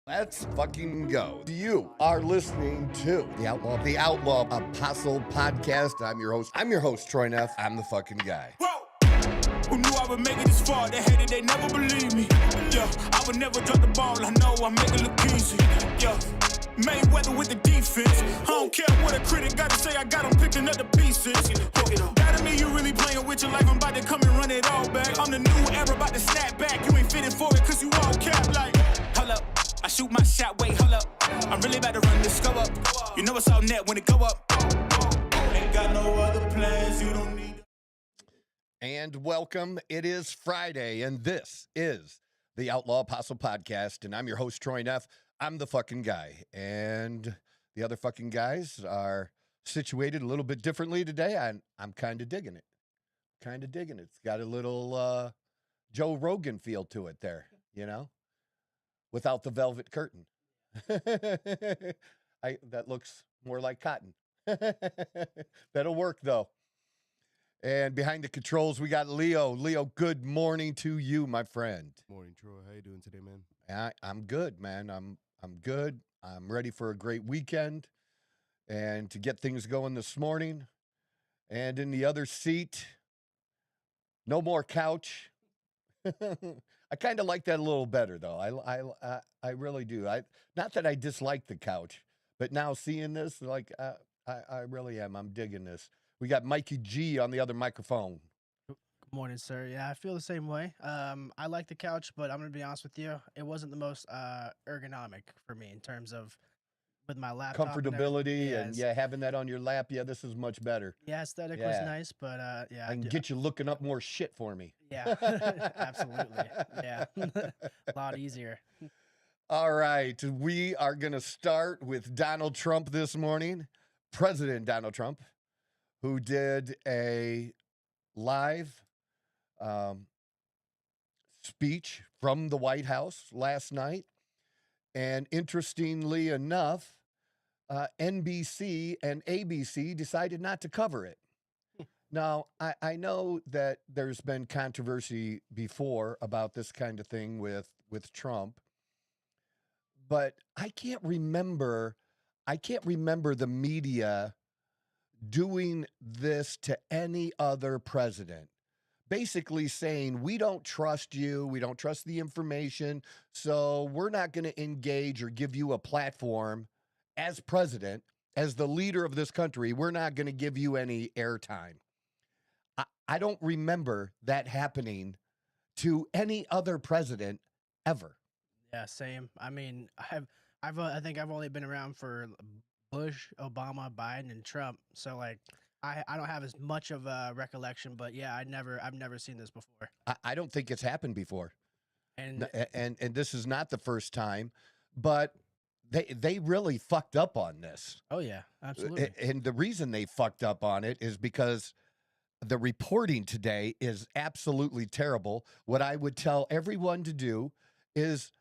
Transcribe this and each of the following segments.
Let's fucking go. You are listening to the Outlaw Apostle Podcast. I'm your host, Troy Neff. I'm the fucking guy. Whoa! Who knew I would make it this far? They hated, they never believe me. Yeah, I would never drop the ball. I know I make it look easy. Yeah, Mayweather with the defense. I don't care what a critic got to say. I got them picking up the pieces. That mean you really playing with your life. I'm about to come and run it all back. I'm the new era, about to snap back. You ain't fitting for it cause you all cap like. Hold up, I shoot my shot, wait, hold up. I'm really about to run this go up. You know it's all net when it go up. Ain't got no other plans, you don't need. And welcome. It is Friday, and this is the Outlaw Apostle Podcast, and I'm your host, Troy Neff. I'm the fucking guy, and the other fucking guys are situated a little bit differently today. I'm kind of digging it. It's got a little Joe Rogan feel to it there, you know, without the velvet curtain. That looks more like cotton. That'll work, though. And behind the controls, we got Leo. Leo, good morning to you, my friend. Morning, Troy. How you doing today, man? I'm good, man. I'm good. I'm ready for a great weekend and to get things going this morning. And in the other seat, no more couch. I kind of like that a little better, though. I really do. Not that I dislike the couch, but now seeing this, like, I really am. I'm digging this. We got Mikey G on the other microphone. Good morning, sir. Yeah, I feel the same way. I like the couch, but I'm going to be honest with you. It wasn't the most ergonomic for me in terms of with my laptop. Comfortability and having that on your lap. Yeah, this is much better. Yeah, aesthetic was nice, but I can get you looking up more shit for me. Yeah, absolutely. Yeah, a lot easier. All right. We are going to start with Donald Trump this morning. President Donald Trump, who did a live speech from the White House last night. And interestingly enough, NBC and ABC decided not to cover it. Now, I know that there's been controversy before about this kind of thing with Trump, but I can't remember the media doing this to any other president, basically saying, we don't trust you, we don't trust the information, so we're not going to engage or give you a platform as president, as the leader of this country. We're not going to give you any airtime. I don't remember that happening to any other president ever. Yeah, same. I mean, I think I've only been around for Bush, Obama, Biden, and Trump. So like, I don't have as much of a recollection, but yeah, I've never seen this before. I don't think it's happened before, and this is not the first time, but they really fucked up on this. Oh yeah, absolutely. And the reason they fucked up on it is because the reporting today is absolutely terrible. What I would tell everyone to do is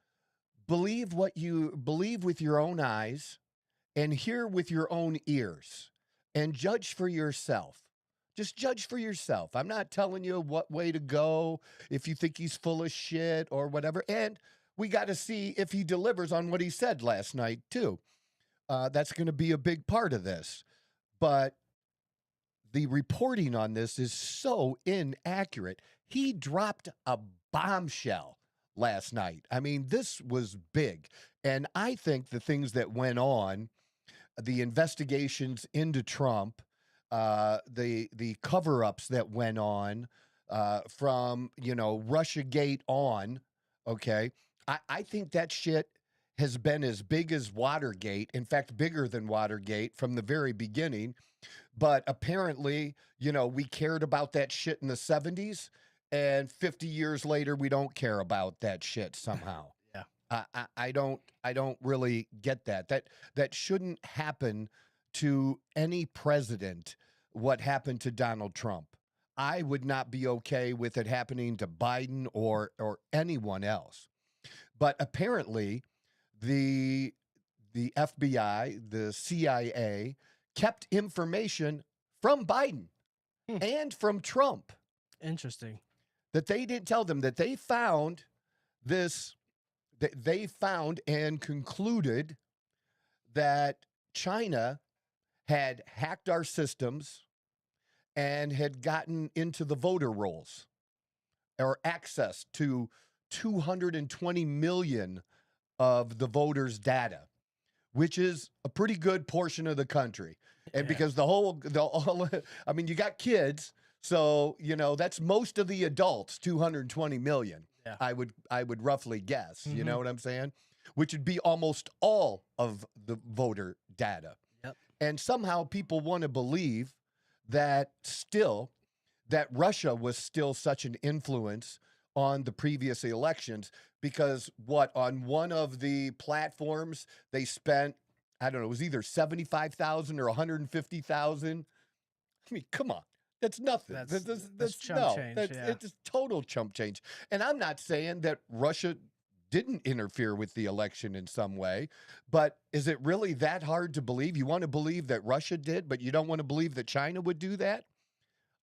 believe what you believe with your own eyes and hear with your own ears and judge for yourself. Just judge for yourself. I'm not telling you what way to go if you think he's full of shit or whatever. And we got to see if he delivers on what he said last night, too. That's going to be a big part of this. But the reporting on this is so inaccurate. He dropped a bombshell last night. I mean, this was big. And I think the things that went on, the investigations into Trump, the cover-ups that went on from, Russiagate on, okay, I think that shit has been as big as Watergate, in fact, bigger than Watergate from the very beginning. But apparently, we cared about that shit in the 70s, and 50 years later, we don't care about that shit somehow. Yeah. I don't really get that. That shouldn't happen to any president, what happened to Donald Trump. I would not be okay with it happening to Biden or anyone else. But apparently, the FBI, the CIA, kept information from Biden and from Trump. Interesting. That they didn't tell them that they found this they found and concluded that China had hacked our systems and had gotten into the voter rolls or access to 220 million of the voters' data, which is a pretty good portion of the country. And Yeah. because I mean, you got kids, so, you know, that's most of the adults, 220 million. Yeah. I would roughly guess, you know Mhm. what I'm saying? Which would be almost all of the voter data. Yep. And somehow people want to believe that Russia was still such an influence on the previous elections because on one of the platforms they spent, I don't know, it was either 75,000 or 150,000. I mean, come on. That's nothing. That's chump change, yeah. It's total chump change. And I'm not saying that Russia didn't interfere with the election in some way, but is it really that hard to believe? You want to believe that Russia did, but you don't want to believe that China would do that?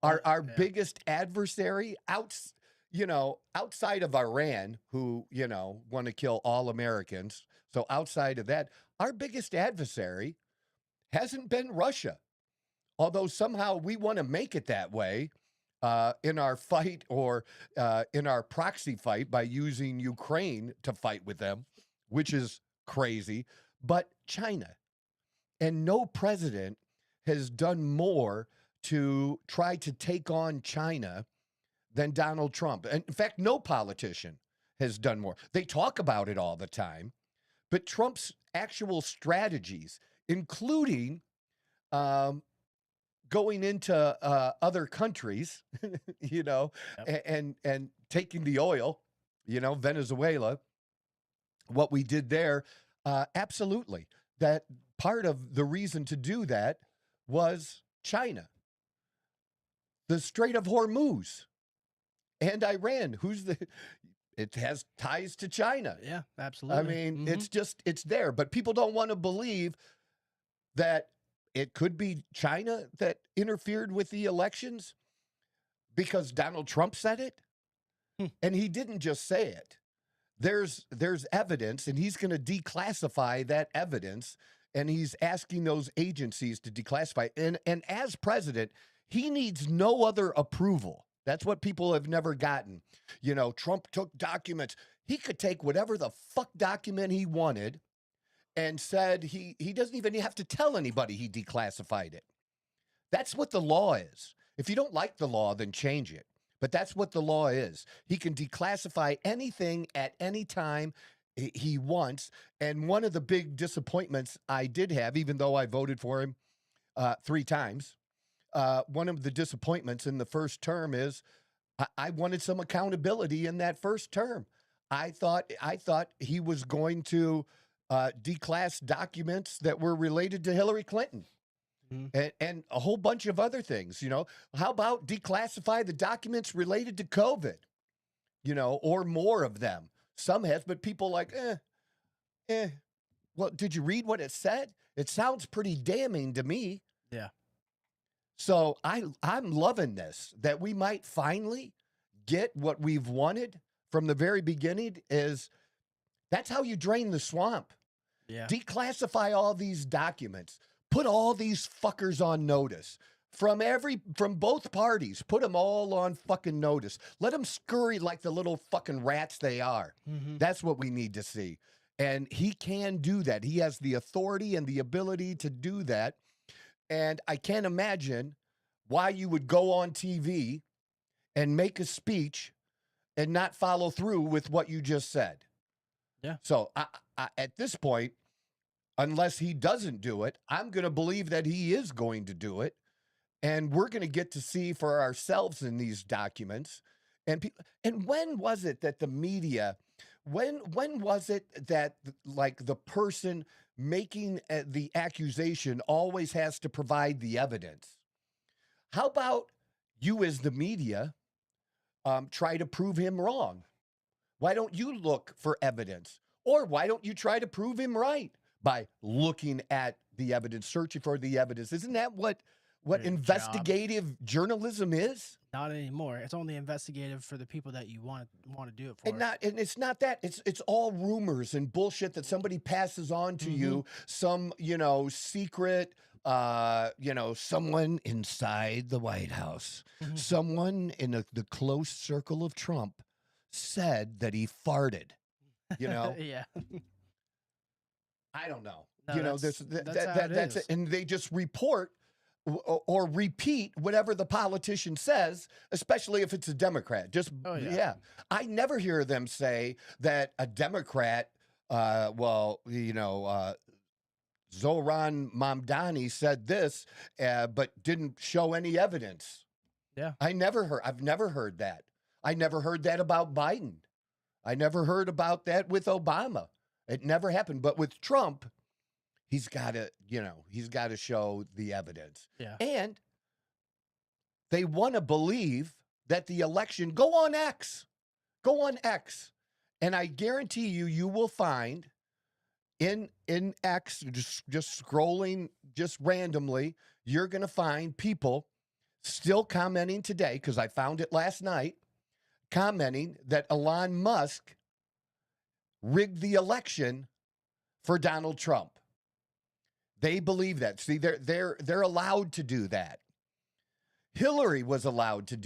Our Yeah. biggest adversary outside of Iran, who, you know, want to kill all Americans. So outside of that, our biggest adversary hasn't been Russia. Although somehow we want to make it that way in our fight or in our proxy fight by using Ukraine to fight with them, which is crazy. But China, and no president has done more to try to take on China than Donald Trump. And in fact, no politician has done more. They talk about it all the time, but Trump's actual strategies, including going into other countries, you know, Yep. and taking the oil, you know, Venezuela, what we did there, absolutely. That part of the reason to do that was China. The Strait of Hormuz and Iran, it has ties to China. Yeah, I absolutely. mean, Mhm. it's there, but people don't want to believe that it could be China that interfered with the elections because Donald Trump said it. Hmm. And he didn't just say it. There's evidence, and he's going to declassify that evidence, and he's asking those agencies to declassify. And as president, he needs no other approval. That's what people have never gotten. You know, Trump took documents. He could take whatever the fuck document he wanted and said he doesn't even have to tell anybody he declassified it. That's what the law is. If you don't like the law, then change it. But that's what the law is. He can declassify anything at any time he wants. And one of the big disappointments I did have, even though I voted for him 3 times, one of the disappointments in the first term is I wanted some accountability in that first term. I thought he was going to declass documents that were related to Hillary Clinton and a whole bunch of other things. You know, how about declassify the documents related to COVID, you know, or more of them? Some has, but people like, well, did you read what it said? It sounds pretty damning to me. Yeah. So I'm loving this, that we might finally get what we've wanted from the very beginning. That's how you drain the swamp. Yeah. Declassify all these documents. Put all these fuckers on notice from both parties. Put them all on fucking notice. Let them scurry like the little fucking rats they are. Mhm. That's what we need to see. And he can do that. He has the authority and the ability to do that. And I can't imagine why you would go on TV and make a speech and not follow through with what you just said. Yeah. So I, at this point, unless he doesn't do it, I'm going to believe that he is going to do it. And we're going to get to see for ourselves in these documents. And when was it that the media, when was it that like the person making the accusation always has to provide the evidence? How about you as the media try to prove him wrong? Why don't you look for evidence? Or why don't you try to prove him right by looking at the evidence, searching for the evidence? Isn't that what what Your job. investigative journalism is? Not anymore. It's only investigative for the people that you want to do it for. And it's not that. It's all rumors and bullshit that somebody passes on to you. Some, secret, someone inside the White House, someone in the close circle of Trump said that he farted. Yeah. I don't know. No, That's it. And they just report or repeat whatever the politician says, especially if it's a Democrat. I never hear them say that a Democrat, Zoran Mamdani said this, but didn't show any evidence. Yeah. I've never heard that. I never heard that about Biden. I never heard about that with Obama. It never happened. But with Trump, he's got to show the evidence. Yeah. And they want to believe that the election, go on X. And I guarantee you will find in X, just scrolling just randomly, you're going to find people still commenting today, because I found it last night, commenting that Elon Musk rigged the election for Donald Trump. They believe that. See, they're allowed to do that. Hillary was allowed to do